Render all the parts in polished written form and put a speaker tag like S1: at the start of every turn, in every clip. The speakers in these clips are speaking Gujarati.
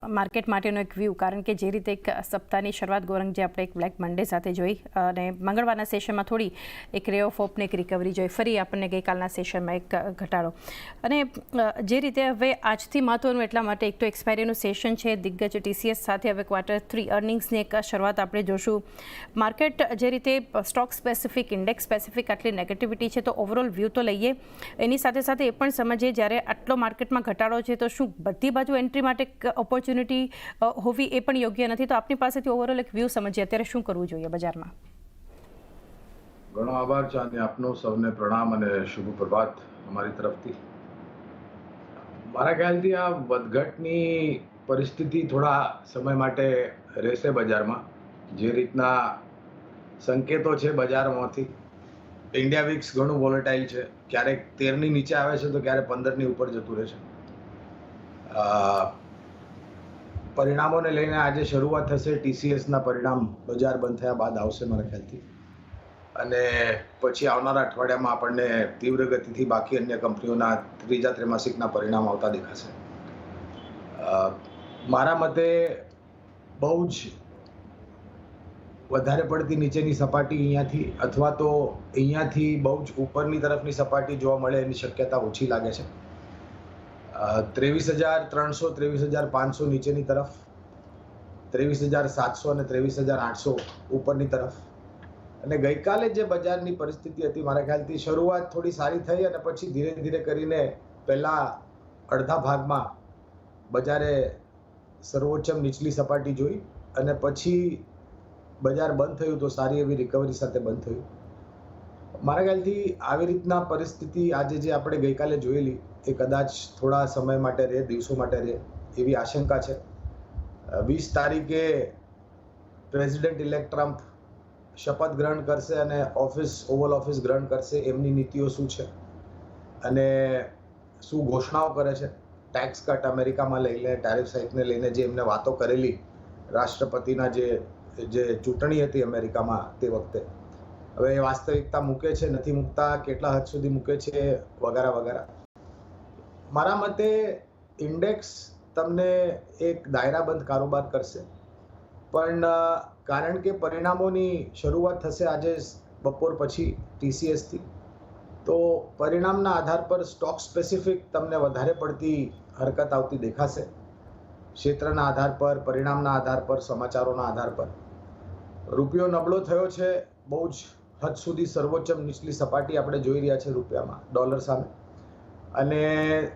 S1: માર્કેટ માટેનો એક વ્યૂ, કારણ કે જે રીતે એક સપ્તાહની શરૂઆત ગૌરંગ જે આપણે એક બ્લેક મંડે સાથે જોઈ અને મંગળવારના સેશનમાં થોડી એક રે ઓફ હોપને એક રિકવરી જોઈ, ફરી આપણને ગઈકાલના સેશનમાં એક ઘટાડો. અને જે રીતે હવે આજથી મહત્વનું એટલા માટે એક તો એક્સપાયરીનું સેશન છે, દિગ્ગજ TCS સાથે હવે Q3 અર્નિંગ્સની એક શરૂઆત આપણે જોશું. માર્કેટ જે રીતે સ્ટોક સ્પેસિફિક, ઇન્ડેક્સ સ્પેસિફિક આટલી નેગેટિવિટી છે, તો ઓવરઓલ વ્યૂ તો લઈએ, એની સાથે સાથે એ પણ સમજીએ જ્યારે આટલો માર્કેટમાં ઘટાડો છે તો શું બધી બાજુ એન્ટ્રી માટે ઓપોર્ચ્યુનિટી હોવી એ પણ યોગ્ય નથી? તો આપની પાસેથી ઓવરઓલ એક વ્યૂ સમજીએ અત્યારે શું કરવું જોઈએ બજારમાં.
S2: ઘણો આભાર ચાંદી આપનો, સૌને પ્રણામ અને શુભ પ્રભાત અમારી તરફથી. મારા ખ્યાલથી આ વધઘટની પરિસ્થિતિ થોડા સમય માટે રહેશે બજારમાં. જે રીતના સંકેતો છે બજારમાંથી, ઇન્ડિયા વિક્સ ઘણું વોલેટાઇલ છે, ક્યારેક 13ની નીચે આવે છે તો ક્યારેક 15ની ઉપર જતું રહે છે. પરિણામોને લઈને આજે શરૂઆત થશે, TCSના પરિણામ બજાર બંધ થયા બાદ આવશે મારા ખ્યાલથી, અને પછી આવનારા અઠવાડિયામાં આપણને તીવ્ર ગતિથી બાકી અન્ય કંપનીઓના ત્રીજા ત્રૈમાસિકના પરિણામ આવતા દેખાશે. મારા મતે બહુ જ વધારે પડતી નીચેની સપાટી અહીંયાથી અથવા તો અહીંયાથી બહુ જ ઉપરની તરફની સપાટી જોવા મળે એની શક્યતા ઓછી લાગે છે. 23,300 23,500 નીચેની તરફ, 23,700 અને 23,800 ઉપરની તરફ. અને ગઈકાલે જે બજારની પરિસ્થિતિ હતી, મારા ખ્યાલથી શરૂઆત થોડી સારી થઈ અને પછી ધીરે ધીરે કરીને પહેલા અડધા ભાગમાં બજારે સર્વોચ્ચમ નીચલી સપાટી જોઈ અને પછી બજાર બંધ થયું તો સારી એવી રિકવરી સાથે બંધ થયું. મારા ખ્યાલથી આવી રીતના પરિસ્થિતિ આજે જે આપણે ગઈકાલે જોયેલી એ કદાચ થોડા સમય માટે રહે, દિવસો માટે રહે એવી આશંકા છે. 20 તારીખે પ્રેસિડેન્ટ ઇલેક્ટ ટ્રમ્પ શપથ ગ્રહણ કરશે અને ઓવલ ઓફિસ ગ્રહણ કરશે. એમની નીતિઓ શું છે અને શું ઘોષણાઓ કરે છે, ટેક્સ કટ અમેરિકામાં લઈને, ટેરિફ હાઇકને લઈને જે એમને વાતો કરેલી રાષ્ટ્રપતિના જે ચૂંટણી હતી અમેરિકામાં તે વખતે, હવે એ વાસ્તવિકતા મૂકે છે, નથી મૂકતા, કેટલા હદ સુધી મૂકે છે, વગેરે વગેરે. મારા મતે ઇન્ડેક્સ તમને એક દાયરાબંધ કારોબાર કરશે, પણ કારણ કે પરિણામોની શરૂઆત થશે આજે બપોર પછી TCSથી, તો પરિણામના આધાર પર સ્ટોક સ્પેસિફિક તમને વધારે પડતી હરકત આવતી દેખાશે. ક્ષેત્રના આધાર પર, પરિણામના આધાર પર, સમાચારોના આધાર પર. રૂપિયો નબળો થયો છે, બહુ જ હદ સુધી સર્વોચ્ચમ નીચલી સપાટી આપણે જોઈ રહ્યા છે રૂપિયામાં ડોલર સામે. અને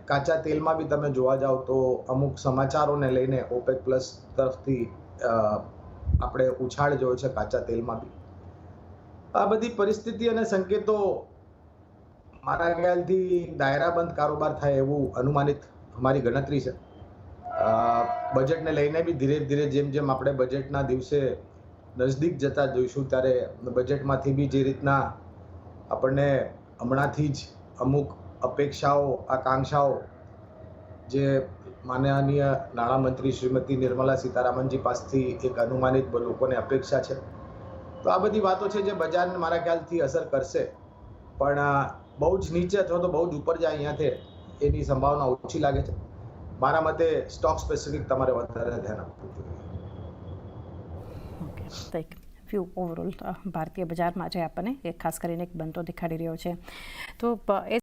S2: કાચા તેલમાં બી તમે જોવા જાઓ તો અમુક સમાચારોને લઈને OPEC પ્લસ તરફથી આપણે ઉછાળ જોયો છે કાચા તેલમાં બી. આ બધી પરિસ્થિતિ અને સંકેતો મારા ખ્યાલથી દાયરાબંધ કારોબાર થાય એવું અનુમાનિત અમારી ગણતરી છે. બજેટને લઈને બી ધીરે ધીરે જેમ જેમ આપણે બજેટના દિવસે નજદીક જતા જોઈશું ત્યારે બજેટમાંથી બી જે રીતના આપણને હમણાંથી જ અમુક અપેક્ષાઓ, આકાંક્ષાઓ જે માનનીય નાણામંત્રી શ્રીમતી નિર્મલા સીતારામનજી પાસેથી એક અનુમાનિત લોકોને અપેક્ષા છે, તો આ બધી વાતો છે જે બજારને મારા ખ્યાલથી અસર કરશે. પણ બહુ જ નીચે અથવા તો બહુ જ ઉપર જાય અહીંયાથી એની સંભાવના ઓછી લાગે છે. મારા મતે સ્ટોક સ્પેસિફિક તમારે વધારે ધ્યાન આપવું જોઈએ.
S1: ઓકે, તો એક વ્યૂ ઓવરઓલ ભારતીય બજારમાં આજે આપણને ખાસ કરીને એક બનતો દેખાડી રહ્યો છે. તો એ